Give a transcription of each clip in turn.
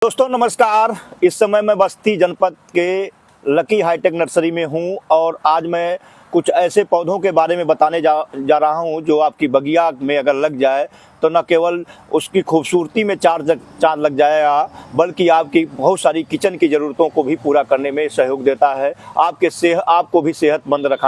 दोस्तों नमस्कार। इस समय मैं बस्ती जनपद के लकी हाईटेक नर्सरी में हूं और आज मैं कुछ ऐसे पौधों के बारे में बताने जा रहा हूं जो आपकी बगिया में अगर लग जाए तो न केवल उसकी खूबसूरती में चांद लग जाएगा, बल्कि आपकी बहुत सारी किचन की ज़रूरतों को भी पूरा करने में सहयोग देता है। आपको भी सेहतमंद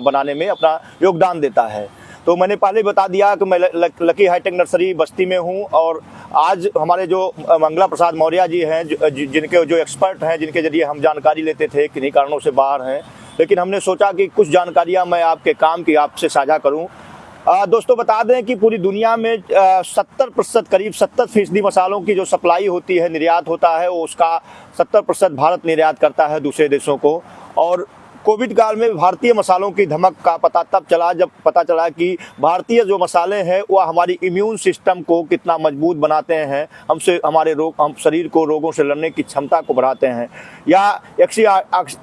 बनाने में अपना योगदान देता है। तो मैंने पहले बता दिया कि मैं लकी हाईटेक नर्सरी बस्ती में हूं और आज हमारे जो मंगला प्रसाद मौर्य जी हैं, जिनके जो एक्सपर्ट हैं, जिनके जरिए हम जानकारी लेते थे, किन्हीं कारणों से बाहर हैं, लेकिन हमने सोचा कि कुछ जानकारियां मैं आपके काम की आपसे साझा करूं। दोस्तों बता दें कि पूरी दुनिया में 70% करीब 70% मसालों की जो सप्लाई होती है, निर्यात होता है, वो उसका 70% भारत निर्यात करता है दूसरे देशों को। और कोविड काल में भारतीय मसालों की धमक का पता तब चला जब पता चला कि भारतीय जो मसाले हैं वह हमारी इम्यून सिस्टम को कितना मजबूत बनाते हैं, हम शरीर को रोगों से लड़ने की क्षमता को बढ़ाते हैं, या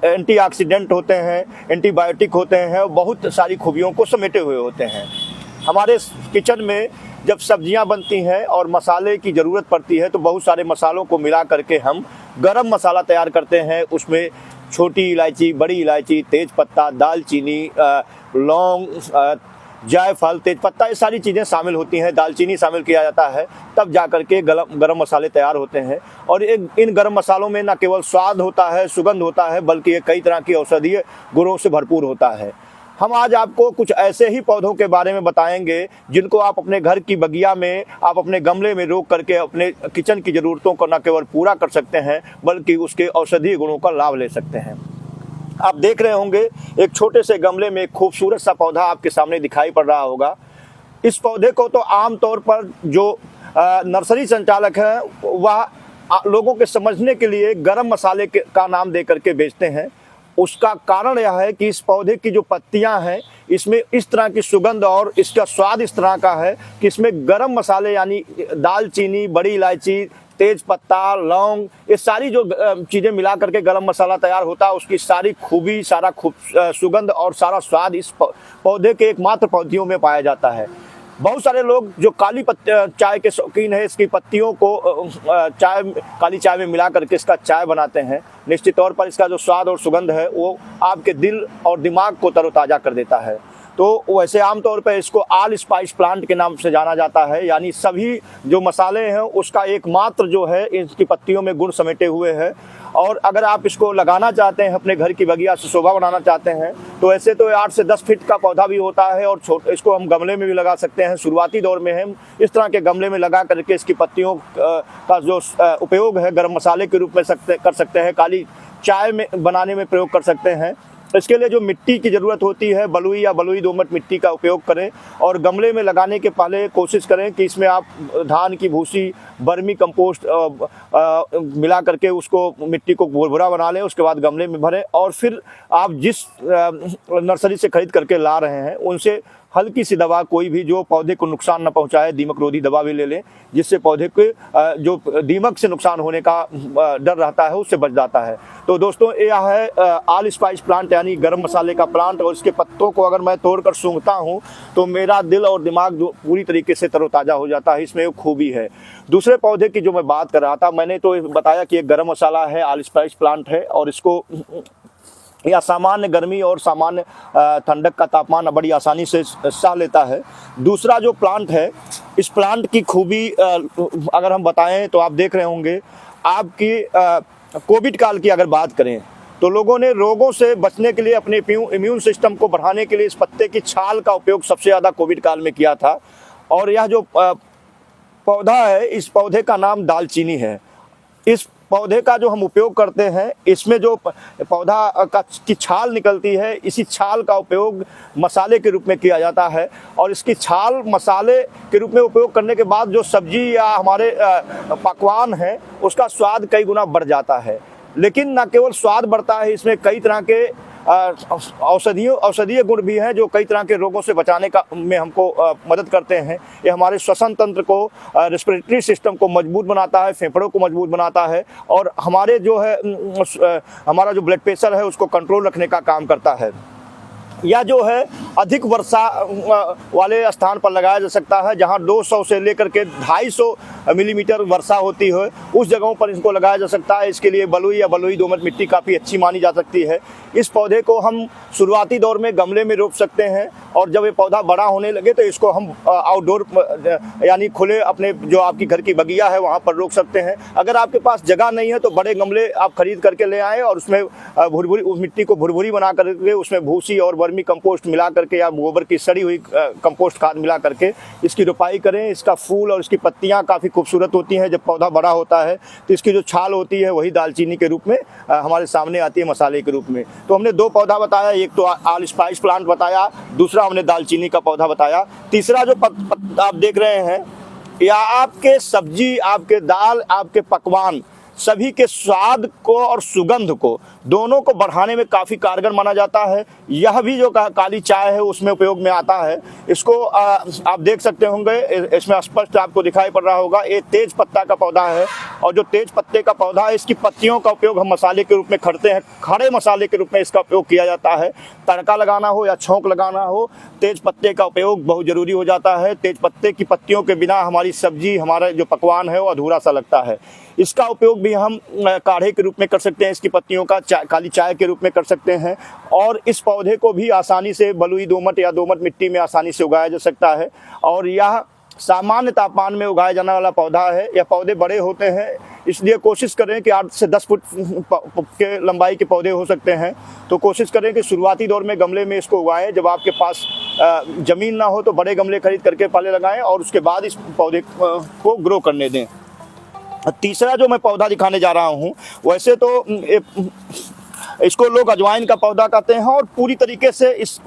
एंटीऑक्सीडेंट होते हैं, एंटीबायोटिक होते हैं, बहुत सारी खूबियों को समेटे हुए होते हैं। हमारे किचन में जब सब्जियां बनती हैं और मसाले की ज़रूरत पड़ती है तो बहुत सारे मसालों को मिला करके हम गरम मसाला तैयार करते हैं। उसमें छोटी इलायची, बड़ी इलायची, तेज़पत्ता, दालचीनी, लौंग, जायफल, तेज़पत्ता, ये सारी चीज़ें शामिल होती हैं। दालचीनी शामिल किया जाता है, तब जा कर के गरम मसाले तैयार होते हैं। और इन गरम मसालों में न केवल स्वाद होता है, सुगंध होता है, बल्कि ये कई तरह की औषधीय गुणों से भरपूर होता है। हम आज आपको कुछ ऐसे ही पौधों के बारे में बताएंगे जिनको आप अपने घर की बगिया में, आप अपने गमले में रोक करके अपने किचन की ज़रूरतों को न केवल पूरा कर सकते हैं, बल्कि उसके औषधीय गुणों का लाभ ले सकते हैं। आप देख रहे होंगे एक छोटे से गमले में एक खूबसूरत सा पौधा आपके सामने दिखाई पड़ रहा होगा। इस पौधे को तो आमतौर पर जो नर्सरी संचालक हैं वह लोगों के समझने के लिए गरम मसाले का नाम दे करके बेचते हैं। उसका कारण यह है कि इस पौधे की जो पत्तियां हैं, इसमें इस तरह की सुगंध और इसका स्वाद इस तरह का है कि इसमें गरम मसाले यानी दालचीनी, बड़ी इलायची, तेज पत्ता, लौंग, ये सारी जो चीज़ें मिला करके गरम मसाला तैयार होता है, उसकी सारी खूबी, सुगंध और सारा स्वाद इस पौधे के एकमात्र पौधियों में पाया जाता है। बहुत सारे लोग जो चाय के शौकीन है, इसकी पत्तियों को काली चाय में मिला करके इसका चाय बनाते हैं। निश्चित तौर पर इसका जो स्वाद और सुगंध है वो आपके दिल और दिमाग को तरोताज़ा कर देता है। तो वैसे आमतौर पर इसको ऑल स्पाइस प्लांट के नाम से जाना जाता है, यानी सभी जो मसाले हैं उसका एकमात्र जो है इसकी पत्तियों में गुण समेटे हुए हैं। और अगर आप इसको लगाना चाहते हैं, अपने घर की बगिया से शोभा बनाना चाहते हैं, तो ऐसे तो 8 से 10 फीट का पौधा भी होता है और इसको हम गमले में भी लगा सकते हैं। शुरुआती दौर में हम इस तरह के गमले में लगा करके इसकी पत्तियों का जो उपयोग है गर्म मसाले के रूप में कर सकते हैं, काली चाय में बनाने में प्रयोग कर सकते हैं। इसके लिए जो मिट्टी की ज़रूरत होती है, बलुई या बलुई दोमट मिट्टी का उपयोग करें और गमले में लगाने के पहले कोशिश करें कि इसमें आप धान की भूसी, वर्मी कंपोस्ट मिला करके उसको मिट्टी को भुरभुरा बना लें। उसके बाद गमले में भरें और फिर आप जिस नर्सरी से खरीद करके ला रहे हैं उनसे हल्की सी दवा, कोई भी जो पौधे को नुकसान न पहुंचाए, दीमक रोधी दवा भी ले लें, जिससे पौधे के जो दीमक से नुकसान होने का डर रहता है उससे बच जाता है। तो दोस्तों यह है ऑल स्पाइस प्लांट यानी गरम मसाले का प्लांट। और इसके पत्तों को अगर मैं तोड़कर सूंघता हूँ तो मेरा दिल और दिमाग जो पूरी तरीके से तरोताज़ा हो जाता है। इसमें एक खूबी है। दूसरे पौधे की जो मैं बात कर रहा था, मैंने तो बताया कि एक गरम मसाला है, ऑल स्पाइस प्लांट है और इसको या सामान्य गर्मी और सामान्य ठंडक का तापमान बड़ी आसानी से सह लेता है। दूसरा जो प्लांट है, इस प्लांट की खूबी अगर हम बताएं तो आप देख रहे होंगे आपकी कोविड काल की अगर बात करें तो लोगों ने रोगों से बचने के लिए, अपने इम्यून सिस्टम को बढ़ाने के लिए इस पत्ते की छाल का उपयोग सबसे ज़्यादा कोविड काल में किया था। और यह जो पौधा है, इस पौधे का नाम दालचीनी है। इस पौधे का जो हम उपयोग करते हैं, इसमें जो पौधा की छाल निकलती है, इसी छाल का उपयोग मसाले के रूप में किया जाता है। और इसकी छाल मसाले के रूप में उपयोग करने के बाद जो सब्जी या हमारे पकवान हैं उसका स्वाद कई गुना बढ़ जाता है। लेकिन न केवल स्वाद बढ़ता है, इसमें कई तरह के औषधीय गुण भी हैं जो कई तरह के रोगों से बचाने में हमको मदद करते हैं। ये हमारे श्वसन तंत्र को, रेस्पिरेटरी सिस्टम को मजबूत बनाता है, फेफड़ों को मजबूत बनाता है और हमारे जो है हमारा जो ब्लड प्रेशर है उसको कंट्रोल रखने का काम करता है। या जो है अधिक वर्षा वाले स्थान पर लगाया जा सकता है, जहां 200 से लेकर के 250 मिलीमीटर वर्षा होती है, उस जगहों पर इसको लगाया जा सकता है। इसके लिए बलुई या बलुई दोमट मिट्टी काफ़ी अच्छी मानी जा सकती है। इस पौधे को हम शुरुआती दौर में गमले में रोप सकते हैं, और जब ये पौधा बड़ा होने लगे तो इसको हम आउटडोर यानी खुले अपने जो आपकी घर की बगिया है वहाँ पर रोक सकते हैं। अगर आपके पास जगह नहीं है तो बड़े गमले आप खरीद करके ले आएँ और उसमें भुरभुरी, उस मिट्टी को भुरभुरी बना करके उसमें भूसी और वर्मी कंपोस्ट मिला करके या गोबर की सड़ी हुई कंपोस्ट खाद मिला करके इसकी रोपाई करें। इसका फूल और इसकी पत्तियां काफ़ी खूबसूरत होती हैं। जब पौधा बड़ा होता है तो इसकी जो छाल होती है वही दालचीनी के रूप में हमारे सामने आती है, मसाले के रूप में। तो हमने 2 पौधा बताया, एक तो ऑल स्पाइस प्लांट बताया, दूसरा हमने दालचीनी का पौधा बताया। तीसरा जो आप देख रहे हैं, या आपके सब्जी, आपके दाल, आपके पकवान सभी के स्वाद को और सुगंध को दोनों को बढ़ाने में काफ़ी कारगर माना जाता है। यह भी जो काली चाय है उसमें उपयोग में आता है। इसको आप देख सकते होंगे, इसमें स्पष्ट आपको दिखाई पड़ रहा होगा, ये तेज पत्ता का पौधा है। और जो तेज पत्ते का पौधा है, इसकी पत्तियों का उपयोग हम मसाले के रूप में करते हैं, खड़े मसाले के रूप में इसका उपयोग किया जाता है। तड़का लगाना हो या छौंक लगाना हो, तेज पत्ते का उपयोग बहुत ज़रूरी हो जाता है। तेज पत्ते की पत्तियों के बिना हमारी सब्जी, हमारा जो पकवान है वो अधूरा सा लगता है। इसका उपयोग भी हम काढ़े के रूप में कर सकते हैं, इसकी पत्तियों का काली चाय के रूप में कर सकते हैं। और इस पौधे को भी आसानी से बलुई दोमट या दोमट मिट्टी में आसानी से उगाया जा सकता है। और यह सामान्य तापमान में उगाया जाने वाला पौधा है। यह पौधे बड़े होते हैं, इसलिए कोशिश करें कि 8 से 10 फुट के लंबाई के पौधे हो सकते हैं। तो कोशिश करें कि शुरुआती दौर में गमले में इसको उगाएं। जब आपके पास ज़मीन ना हो तो बड़े गमले खरीद करके पहले लगाएं और उसके बाद इस पौधे को ग्रो करने दें। तीसरा जो मैं पौधा दिखाने जा रहा हूँ, वैसे तो इसको लोग अजवाइन का पौधा कहते हैं, और पूरी तरीके से इस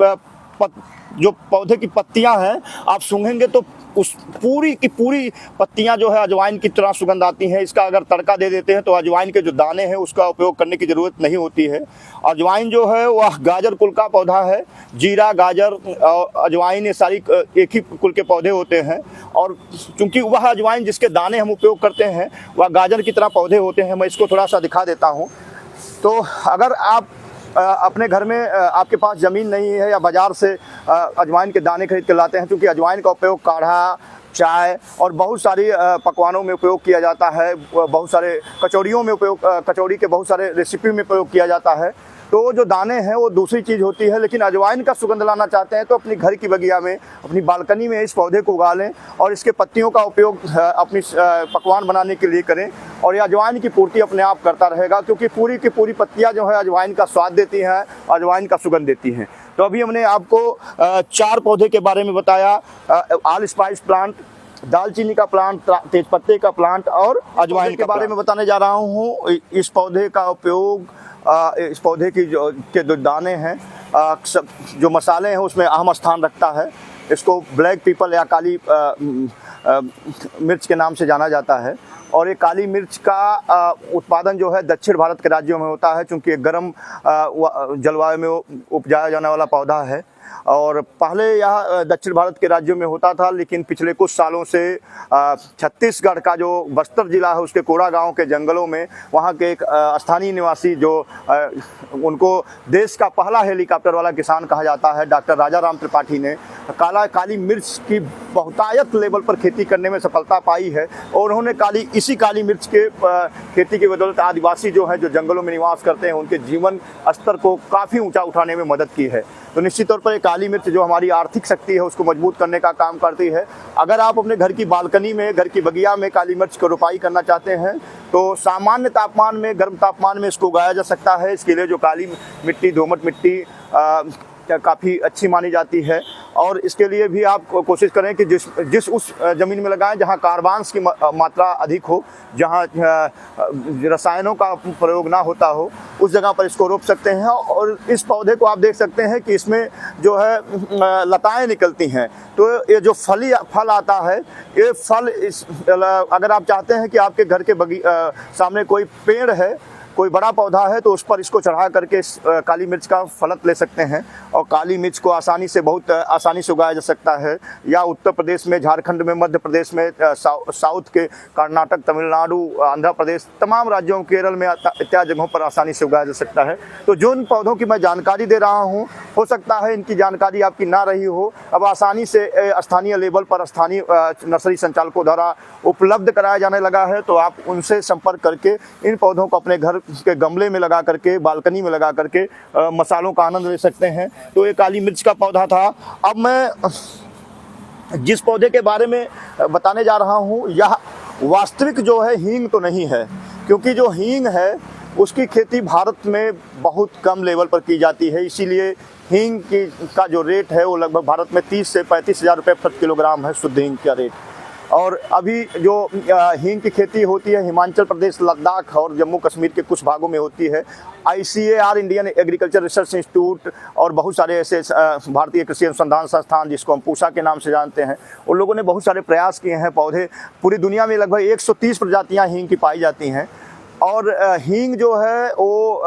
जो पौधे की पत्तियां हैं आप सूंघेंगे तो उस पूरी की पूरी पत्तियां जो है अजवाइन की तरह सुगंध आती हैं। इसका अगर तड़का दे देते हैं तो अजवाइन के जो दाने हैं उसका उपयोग करने की ज़रूरत नहीं होती है। अजवाइन जो है वह गाजर कुल का पौधा है। जीरा, गाजर और अजवाइन ये सारी एक ही कुल के पौधे होते हैं। और चूँकि वह अजवाइन जिसके दाने हम उपयोग करते हैं वह गाजर की तरह पौधे होते हैं। मैं इसको थोड़ा सा दिखा देता हूँ। तो अगर आप अपने घर में आपके पास ज़मीन नहीं है या बाज़ार से अजवाइन के दाने खरीद के लाते हैं, क्योंकि अजवाइन का उपयोग काढ़ा, चाय और बहुत सारी पकवानों में उपयोग किया जाता है। बहुत सारे कचौड़ियों में उपयोग, कचौड़ी के बहुत सारे रेसिपी में प्रयोग किया जाता है। तो जो दाने हैं वो दूसरी चीज़ होती है। लेकिन अजवाइन का सुगंध लाना चाहते हैं तो अपनी घर की बगिया में, अपनी बालकनी में इस पौधे को उगा लें और इसके पत्तियों का उपयोग अपनी पकवान बनाने के लिए करें। और ये अजवाइन की पूर्ति अपने आप करता रहेगा, क्योंकि पूरी की पूरी पत्तियां जो है अजवाइन का स्वाद देती हैं, अजवाइन का सुगंध देती हैं। तो अभी हमने आपको 4 पौधे के बारे में बताया, ऑल स्पाइस प्लांट, दालचीनी का प्लांट, तेजपत्ते का प्लांट और अजवाइन के बारे में बताने जा रहा हूँ। इस पौधे का उपयोग, इस पौधे की जो दाने हैं, जो मसाले हैं उसमें अहम स्थान रखता है। इसको ब्लैक पीपल या काली मिर्च के नाम से जाना जाता है। और ये काली मिर्च का उत्पादन जो है दक्षिण भारत के राज्यों में होता है, क्योंकि गर्म जलवायु में उपजाया जाने वाला पौधा है। और पहले यह दक्षिण भारत के राज्यों में होता था, लेकिन पिछले कुछ सालों से छत्तीसगढ़ का जो बस्तर जिला है उसके कोड़ा गांव के जंगलों में वहां के एक स्थानीय निवासी, जो उनको देश का पहला हेलीकॉप्टर वाला किसान कहा जाता है, डॉक्टर राजा राम त्रिपाठी ने काली मिर्च की बहुतायत लेवल पर खेती करने में सफलता पाई है। और उन्होंने इसी काली मिर्च के खेती की बदौलत आदिवासी जो है, जो जंगलों में निवास करते हैं, उनके जीवन स्तर को काफ़ी ऊंचा उठाने में मदद की है। तो निश्चित तौर पर काली मिर्च जो हमारी आर्थिक शक्ति है उसको मजबूत करने का काम करती है। अगर आप अपने घर की बालकनी में, घर की बगिया में काली मिर्च को रोपाई करना चाहते हैं तो सामान्य तापमान में, गर्म तापमान में इसको उगाया जा सकता है। इसके लिए जो काली मिट्टी, दोमट मिट्टी काफ़ी अच्छी मानी जाती है। और इसके लिए भी आप कोशिश करें कि जिस उस ज़मीन में लगाएं जहां कार्बन्स की मात्रा अधिक हो, जहां रसायनों का प्रयोग ना होता हो, उस जगह पर इसको रोप सकते हैं। और इस पौधे को आप देख सकते हैं कि इसमें जो है लताएं निकलती हैं। तो ये जो फल आता है, ये फल अगर आप चाहते हैं कि आपके घर के सामने कोई पेड़ है कोई बड़ा पौधा है तो उस पर इसको चढ़ा करके काली मिर्च का फलत ले सकते हैं और काली मिर्च को बहुत आसानी से उगाया जा सकता है। या उत्तर प्रदेश में, झारखंड में, मध्य प्रदेश में, साउथ के कर्नाटक, तमिलनाडु, आंध्र प्रदेश, तमाम राज्यों, केरल में इत्यादि जगहों पर आसानी से उगाया जा सकता है। तो जो इन पौधों की मैं जानकारी दे रहा हूँ, हो सकता है इनकी जानकारी आपकी ना रही हो, अब आसानी से स्थानीय लेवल पर स्थानीय नर्सरी संचालकों द्वारा उपलब्ध कराया जाने लगा है। तो आप उनसे संपर्क करके इन पौधों को अपने घर के गमले में लगा करके, बालकनी में लगा करके मसालों का आनंद ले सकते हैं। तो ये काली मिर्च का पौधा था। अब मैं जिस पौधे के बारे में बताने जा रहा हूँ, यह वास्तविक जो है हींग तो नहीं है, क्योंकि जो हींग है उसकी खेती भारत में बहुत कम लेवल पर की जाती है। इसीलिए हींग का जो रेट है वो लगभग भारत में 30 से 35 हज़ार रुपये प्रति किलोग्राम है, शुद्ध हींग का रेट। और अभी जो हींग की खेती होती है हिमाचल प्रदेश, लद्दाख और जम्मू कश्मीर के कुछ भागों में होती है। ICAR, Indian agriculture research institute, और बहुत सारे ऐसे भारतीय कृषि अनुसंधान संस्थान जिसको हम पूसा के नाम से जानते हैं, उन लोगों ने बहुत सारे प्रयास किए हैं। पौधे पूरी दुनिया में लगभग 130 प्रजातियाँ हींग की पाई जाती हैं। और हींग जो है वो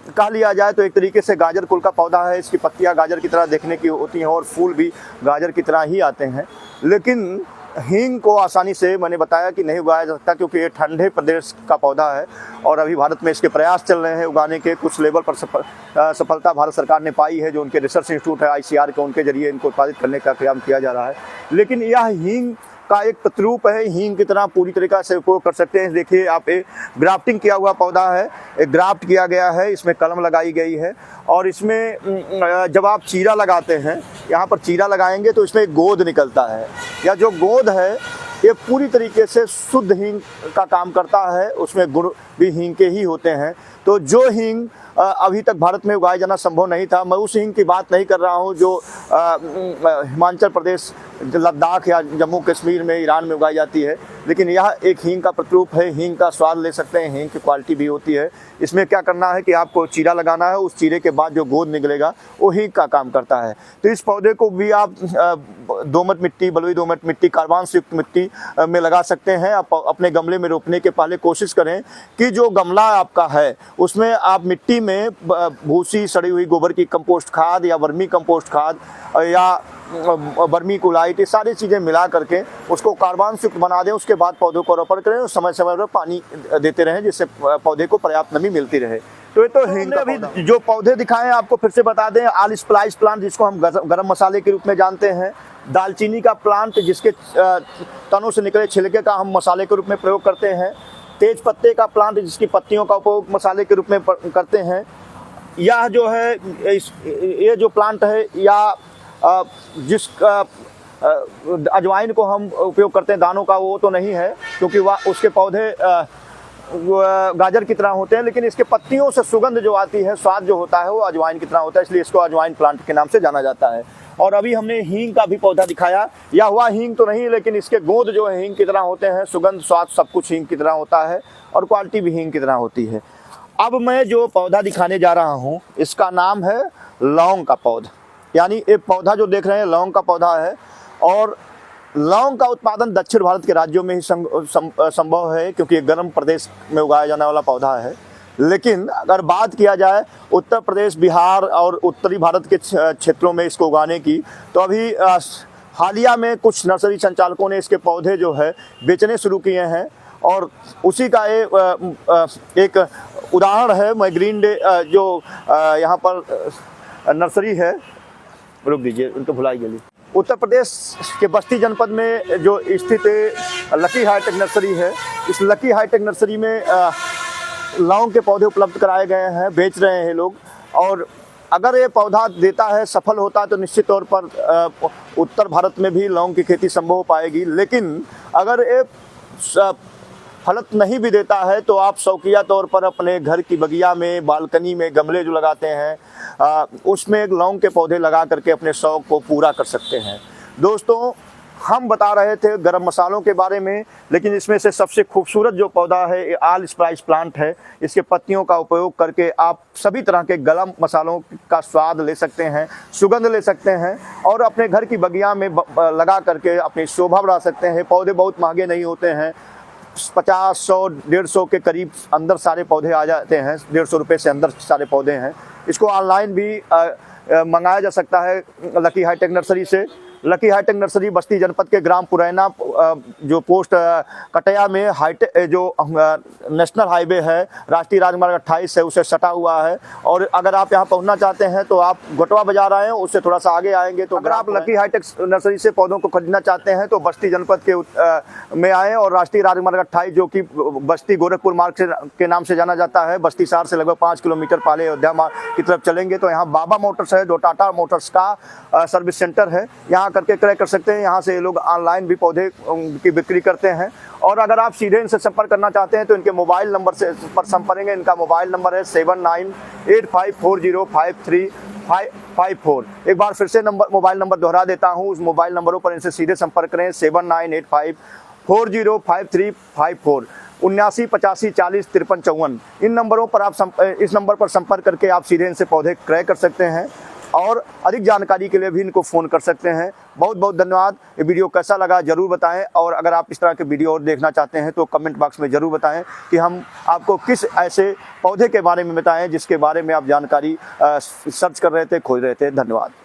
कह लिया जाए तो एक तरीके से गाजर कुल का पौधा है। इसकी पत्तियां गाजर की तरह देखने की होती हैं और फूल भी गाजर की तरह ही आते हैं। लेकिन हींग को आसानी से, मैंने बताया कि नहीं उगाया जा सकता, क्योंकि ये ठंडे प्रदेश का पौधा है और अभी भारत में इसके प्रयास चल रहे हैं उगाने के। कुछ लेवल पर सफलता भारत सरकार ने पाई है, जो उनके रिसर्च इंस्टीट्यूट है ICAR के, उनके जरिए इनको उत्पादित करने का काम किया जा रहा है। लेकिन यह हींग का एक प्रतिरूप है, हींग की तरह पूरी तरीक़ा से उपयोग कर सकते हैं। देखिए आप, एक ग्राफ्टिंग किया हुआ पौधा है, एक ग्राफ्ट किया गया है, इसमें कलम लगाई गई है। और इसमें जब आप चीरा लगाते हैं, यहाँ पर चीरा लगाएंगे तो इसमें एक गोंद निकलता है। या जो गोंद है ये पूरी तरीके से शुद्ध हींग का काम करता है, उसमें गुण भी हींग के ही होते हैं। तो जो हींग अभी तक भारत में उगाया जाना संभव नहीं था, मैं उस हींग की बात नहीं कर रहा हूँ जो हिमाचल प्रदेश, लद्दाख या जम्मू कश्मीर में, ईरान में उगाई जाती है। लेकिन यह एक हींग का प्रतिरूप है। हींग का स्वाद ले सकते हैं, हींग की क्वालिटी भी होती है। इसमें क्या करना है कि आपको चीरा लगाना है, उस चीरे के बाद जो गोंद निकलेगा वो हींग का काम करता है। तो इस पौधे को भी आप दोमट मिट्टी, बलुई दोमट मिट्टी, कार्बन से युक्त मिट्टी में लगा सकते हैं। आप अपने गमले में रोपने के पहले कोशिश करें कि जो गमला आपका है उसमें आप मिट्टी में भूसी, सड़ी हुई गोबर की कंपोस्ट खाद या वर्मी कंपोस्ट खाद या वर्मी कोलाइट, ये सारी चीज़ें मिला करके उसको कार्बन से युक्त बना दें। उसके बाद पौधों को रोपण करें और समय समय पर पानी देते रहें, जिससे पौधे को पर्याप्त नमी मिलती रहे। तो ये तो हींग। अभी जो पौधे दिखाएं आपको फिर से बता दें, ऑल स्पाइस प्लांट, जिसको हम गरम मसाले के रूप में जानते हैं, दालचीनी का प्लांट, जिसके तनों से निकले छिलके का हम मसाले के रूप में प्रयोग करते हैं, तेज पत्ते का प्लांट, जिसकी पत्तियों का उपयोग मसाले के रूप में करते हैं। यह जो है, ये जो प्लांट है, या जिसका अजवाइन को हम उपयोग करते हैं दानों का, वो तो नहीं है क्योंकि वह उसके पौधे गाजर की तरह होते हैं, लेकिन इसके पत्तियों से सुगंध जो आती है, स्वाद जो होता है, वो अजवाइन की तरह होता है, इसलिए इसको अजवाइन प्लांट के नाम से जाना जाता है। और अभी हमने हींग का भी पौधा दिखाया। यह हुआ हींग तो नहीं, लेकिन इसके गोंद जो है हींग की तरह होते हैं, सुगंध, स्वाद सब कुछ हींग की तरह होता है और क्वालिटी भी हींग की तरह होती है। अब मैं जो पौधा दिखाने जा रहा हूँ, इसका नाम है लौंग का पौधा। यानी एक पौधा जो देख रहे हैं लौंग का पौधा है। और लौंग का उत्पादन दक्षिण भारत के राज्यों में ही संभव है, क्योंकि गर्म प्रदेश में उगाया जाने वाला पौधा है। लेकिन अगर बात किया जाए उत्तर प्रदेश, बिहार और उत्तरी भारत के क्षेत्रों में इसको उगाने की, तो अभी हालिया में कुछ नर्सरी संचालकों ने इसके पौधे जो है बेचने शुरू किए हैं। और उसी का एक उदाहरण है। मैं ग्रीन डे जो यहाँ पर नर्सरी है, रुक दीजिए, उनको भुलाई गई, उत्तर प्रदेश के बस्ती जनपद में जो स्थित लकी हाईटेक नर्सरी है, इस लकी हाईटेक नर्सरी में लौंग के पौधे उपलब्ध कराए गए हैं, बेच रहे हैं लोग। और अगर ये पौधा देता है, सफल होता है, तो निश्चित तौर पर उत्तर भारत में भी लौंग की खेती संभव हो पाएगी। लेकिन अगर ये फलत नहीं भी देता है तो आप शौकिया तौर पर अपने घर की बगिया में, बालकनी में गमले जो लगाते हैं, उसमें एक लौंग के पौधे लगा करके अपने शौक को पूरा कर सकते हैं। दोस्तों, हम बता रहे थे गरम मसालों के बारे में, लेकिन इसमें से सबसे खूबसूरत जो पौधा है ये ऑल स्पाइस प्लांट है। इसके पत्तियों का उपयोग करके आप सभी तरह के गरम मसालों का स्वाद ले सकते हैं, सुगंध ले सकते हैं और अपने घर की बगिया में लगा करके अपनी शोभा बढ़ा सकते हैं। पौधे बहुत महंगे नहीं होते हैं, 50, 100, 150 के करीब अंदर सारे पौधे आ जाते हैं। 150 रुपये से अंदर सारे पौधे हैं। इसको ऑनलाइन भी मंगाया जा सकता है लकी हाईटेक नर्सरी से। लकी हाईटेक नर्सरी बस्ती जनपद के ग्राम पुरैना जो पोस्ट कटया में हाईटेक जो नेशनल हाईवे है, राष्ट्रीय राजमार्ग 28 है, उसे सटा हुआ है। और अगर आप यहाँ पहुँचना चाहते हैं तो आप गोटवा बाजार आएँ, उससे थोड़ा सा आगे आएंगे तो अगर आप लकी हाईटेक नर्सरी से पौधों को खरीदना चाहते हैं तो बस्ती जनपद के में आएँ और राष्ट्रीय राजमार्ग 28 जो कि बस्ती गोरखपुर मार्ग के नाम से जाना जाता है, बस्ती शहर से लगभग 5 किलोमीटर पहले अयोध्या मार्ग की तरफ चलेंगे तो यहाँ बाबा मोटर्स है, जो टाटा मोटर्स का सर्विस सेंटर है। यहाँ करके क्रय कर सकते हैं। यहाँ से ये लोग ऑनलाइन भी पौधे की बिक्री करते हैं। और अगर आप सीधे इनसे संपर्क करना चाहते हैं तो इनके मोबाइल नंबर से पर संपर्क करेंगे। इनका मोबाइल नंबर है 7985405354। एक बार फिर से मोबाइल नंबर दोहरा देता हूँ। उस मोबाइल नंबरों पर इनसे सीधे संपर्क करें 7985405354, 798540405354। इन नंबरों पर आप इस नंबर पर संपर्क करके आप सीधे इनसे पौधे क्रय कर सकते हैं और अधिक जानकारी के लिए भी इनको फ़ोन कर सकते हैं। बहुत बहुत धन्यवाद। ये वीडियो कैसा लगा ज़रूर बताएं और अगर आप इस तरह के वीडियो और देखना चाहते हैं तो कमेंट बॉक्स में ज़रूर बताएं कि हम आपको किस ऐसे पौधे के बारे में बताएं जिसके बारे में आप जानकारी सर्च कर रहे थे, खोज रहे थे। धन्यवाद।